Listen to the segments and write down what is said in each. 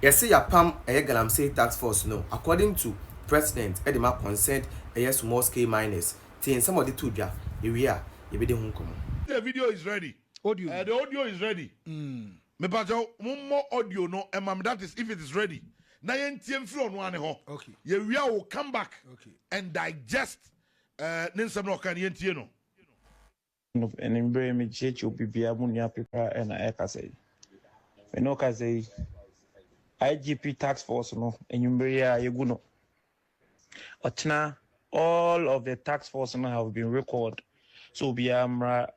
Yes, say your PAM a Galamsey task force no. According to President Edema consent a small scale miners. Tin some of the two ja. You be the home come. The video is ready. Audio. The audio is ready. Me bajo more audio no that is if it is ready. Na yen tiem free on one ho. Okay. Ye we will come back and digest ninsem no kan yen tie no. And in Bray, me church will be Amunia Peprah and I say. And no say IGP tax force no and you know. Ochna, all of the tax force no have been recorded. So be Accra.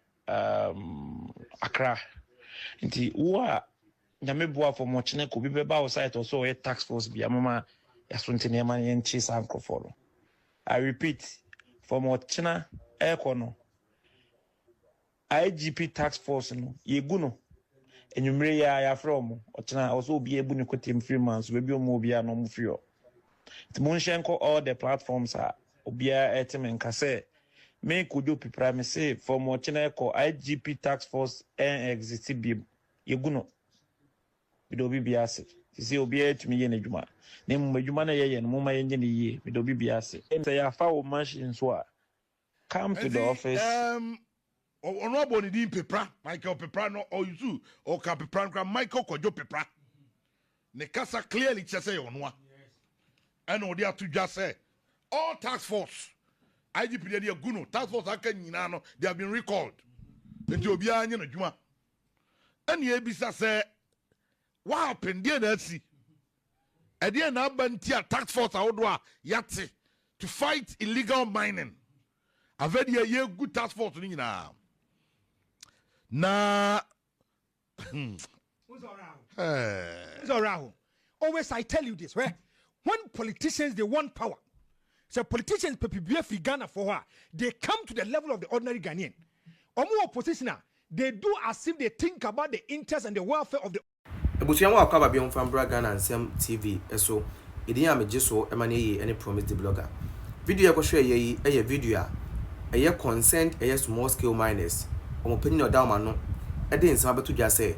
Nti wa nyame boa for mochine ko bi beba outside also a tax force be mama yasonte ne man yen chi sankrofo. I repeat, for mochina ekono IGP tax force no yegu no enwumre ya from ochina also obi ebu ne kotem free man so be omo obi no mo free o. Timunshenko all the platforms are obia etemen kase me kudo Peprah me say for mochina ko IGP tax force en exist bi yegu no bido bi biase ti say obi etumi ye na dwuma na mu adwuma na ye no moma ye nye ne ye bido bi biase say ya fa wo machine so a come to the office Ono aboni din Peprah, Michael Peprah no or you or Peprah Michael Kojo Peprah. Ne kasa clearly say onwa. And no dia to just say all task force IGP dey guno task force aka nyina no they have been recalled. Nti obi anya no dwuma. And ye bisa say what happened there na si. E dey na bantia task force awodo a yate to fight illegal mining. Avedi ye good task force ni nyina. Na who's around? Always I tell you this, right? When politicians they want power, so politicians prepare for Ghana for her, they come to the level of the ordinary Ghanaian. Or more opposition, they do as if they think about the interests and the welfare of the Ebusuan wa kwaba bi on from Ghana and Sam TV eso edin ameje so emane any promise the blogger. Video ko hwe ye eye video a eye consent eye small scale miners. Opinion or down no ede nsama beto dwa say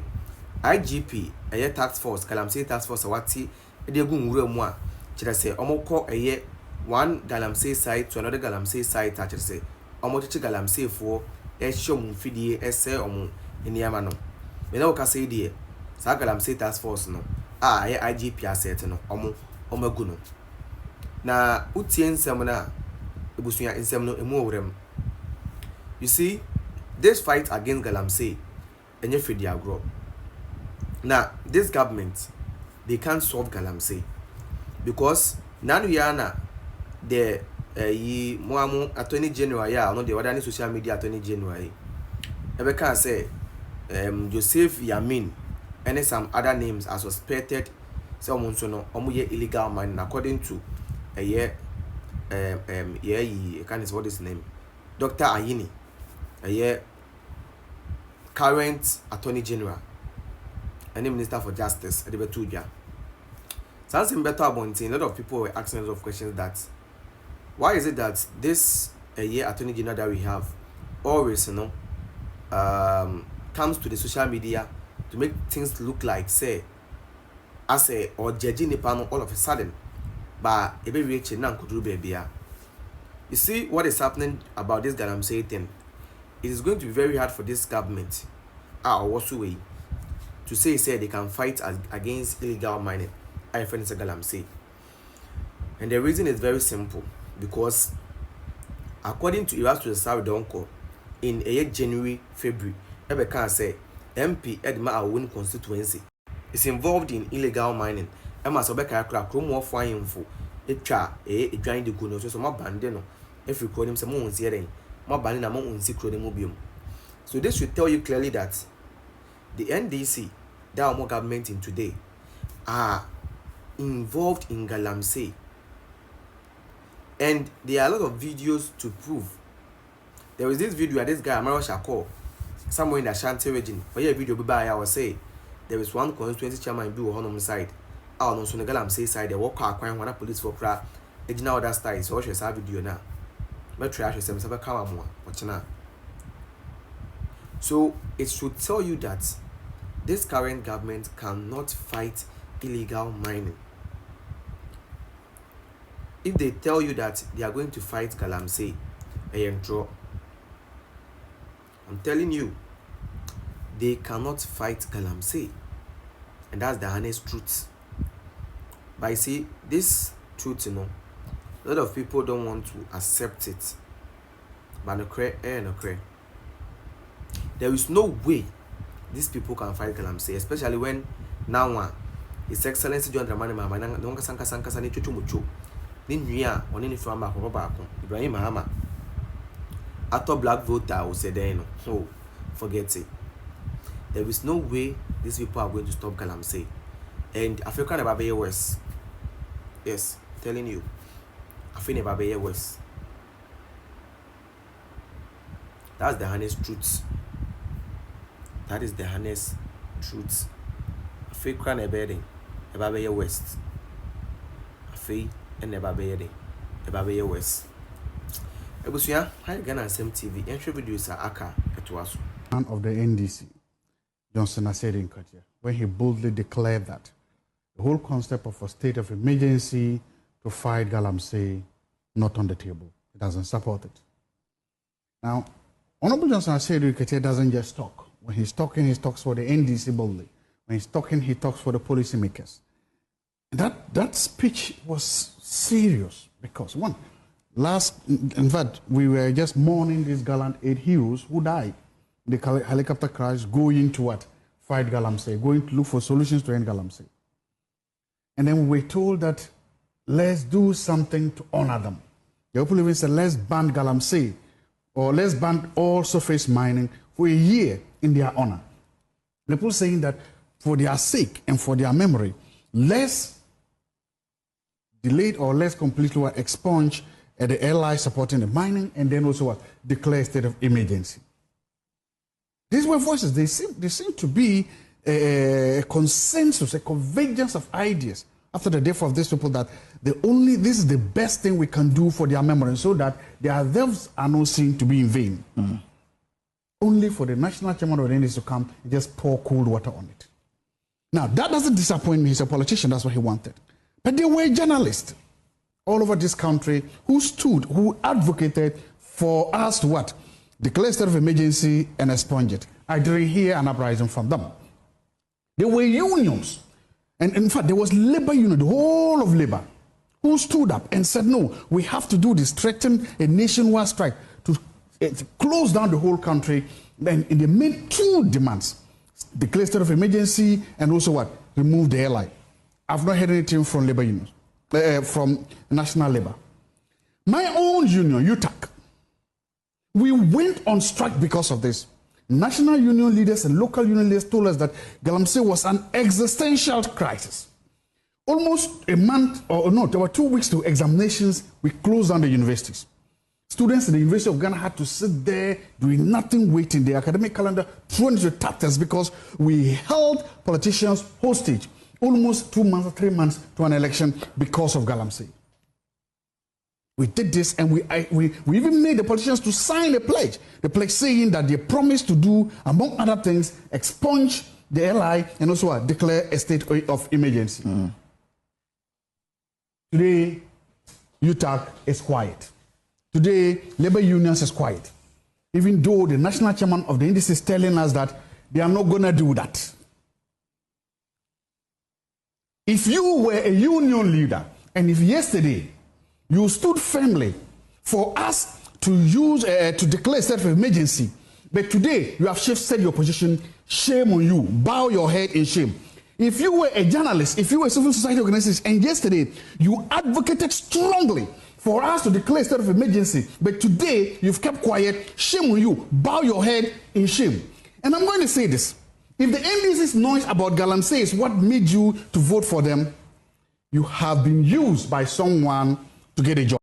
IGP eye tax force Galamsey tax force wati ede gu nwura mu a kire say omokọ eye one Galamsey site to another Galamsey site a kire say omochichi Galamsey fo e hwom fidie ese omo eniama no me na wo say die sa Galamsey tax force no eye IGP asset no omo omagu no na utie nsem na ebusuya nsem no emu owrem. You see, this fight against Galamsey and your fedia grow. Now, this government they can't solve Galamsey because Nanuyana the Muamu Attorney General ya no the other social media Attorney General. Ebe can say Joseph Yamin and some other names are suspected someone so no omuye illegal mining according to a year can is what his name Dr. Ayini a year current Attorney General and the Minister for Justice at the Betuja. Something better about a lot of people were asking a lot of questions that why is it that this year Attorney General that we have always comes to the social media to make things look like say as a or judging the panel all of a sudden but a baby rich and could do baby. You see what is happening about this Galamsey thing. It is going to be very hard for this government or what's way to say they can fight against illegal mining. I find it's a Galamsey. And the reason is very simple because according to Iras to the South Donko in a January, February, Ebe can say MP Edma Awun constituency is involved in illegal mining. Emma Sobeka crack room more fine for a cha a giant the good so my bandeno if you call him some moons hearing. So this should tell you clearly that the NDC, that more government in today, are involved in Galamsey. And there are a lot of videos to prove. There was this video of this guy, Amaro Shako, somewhere in the Ashanti region. For your video, I will say there is one constituency chairman do on side. I don't know, so the Galamsey side, they walk acquiring one police for crack. It's now that style, so watch your video now. So it should tell you that this current government cannot fight illegal mining. If they tell you that they are going to fight Galamsey, I'm telling you, they cannot fight Galamsey. And that's the honest truth. But I see this truth, a lot of people don't want to accept it. But there is no way these people can fight Galamsey, especially when now His Excellency John Dramani Mahama nonga sanka ni chuchumuchu ni nua oni ni fama ko baako Ibrahim Mahama ato black voter will say then oh forget it. There is no way these people are going to stop Galamsey, and Africa never be worse. Yes, telling you, Africa never be worse. That's the honest truth. That is the honest truth. Africa never be west. Africa never be west. Ebusuya, how you gonna same TV? Entry videos are aka etwaso. Man of the NDC, Johnson Asedi Nkatia, when he boldly declared that the whole concept of a state of emergency to fight Galamsey not on the table. He doesn't support it. Now, Honorable Johnson Asedi Nkatia doesn't just talk. When he's talking, he talks for the NDC boldly. When he's talking, he talks for the policymakers. That speech was serious because one, in fact, we were just mourning these gallant 8 heroes who died in the helicopter crash, going to what? Fight Galamsey, going to look for solutions to end Galamsey. And then we were told that let's do something to honor them. The people even said, let's ban Galamsey, or let's ban all surface mining for a year in their honor. The people saying that for their sake and for their memory, let's delay or let's completely expunge the allies supporting the mining, and then also what? Declare a state of emergency. These were voices. They seem to be a consensus, a convergence of ideas after the death of these people that this is the best thing we can do for their memory, so that their deaths are not seen to be in vain. Mm-hmm. Only for the national chairman of the NDC to come and just pour cold water on it. Now, that doesn't disappoint me. He's a politician. That's what he wanted. But there were journalists all over this country who advocated for us to what? Declare a state of emergency and expunge it. I didn't hear an uprising from them. There were unions. And in fact, there was labor union, the whole of labor, who stood up and said, no, we have to do this, threaten a nationwide strike to close down the whole country. Then they made 2 demands: declare state of emergency and also what? Remove the airline. I've not heard anything from labor unions, from national labor. My own union, UTAC, we went on strike because of this. National union leaders and local union leaders told us that Galamsey was an existential crisis. Almost a month, or no, there were 2 weeks to examinations. We closed down the universities. Students in the University of Ghana had to sit there doing nothing, waiting. The academic calendar thrown into tatters because we held politicians hostage almost 2 months or 3 months to an election because of Galamsey. We did this, and we even made the politicians to sign a pledge. The pledge saying that they promised to do, among other things, expunge the LI and also declare a state of emergency. Mm. Today, UTAC is quiet. Today, labor unions is quiet. Even though the national chairman of the NDC is telling us that they are not going to do that. If you were a union leader, and if yesterday you stood firmly for us to use to declare a state of emergency, but today you have shifted your position, shame on you. Bow your head in shame. If you were a journalist, if you were a civil society organization, and yesterday you advocated strongly for us to declare a state of emergency, but today you've kept quiet, shame on you. Bow your head in shame. And I'm going to say this. If the NDC's noise about Galamsey is what made you to vote for them, you have been used by someone to get a job.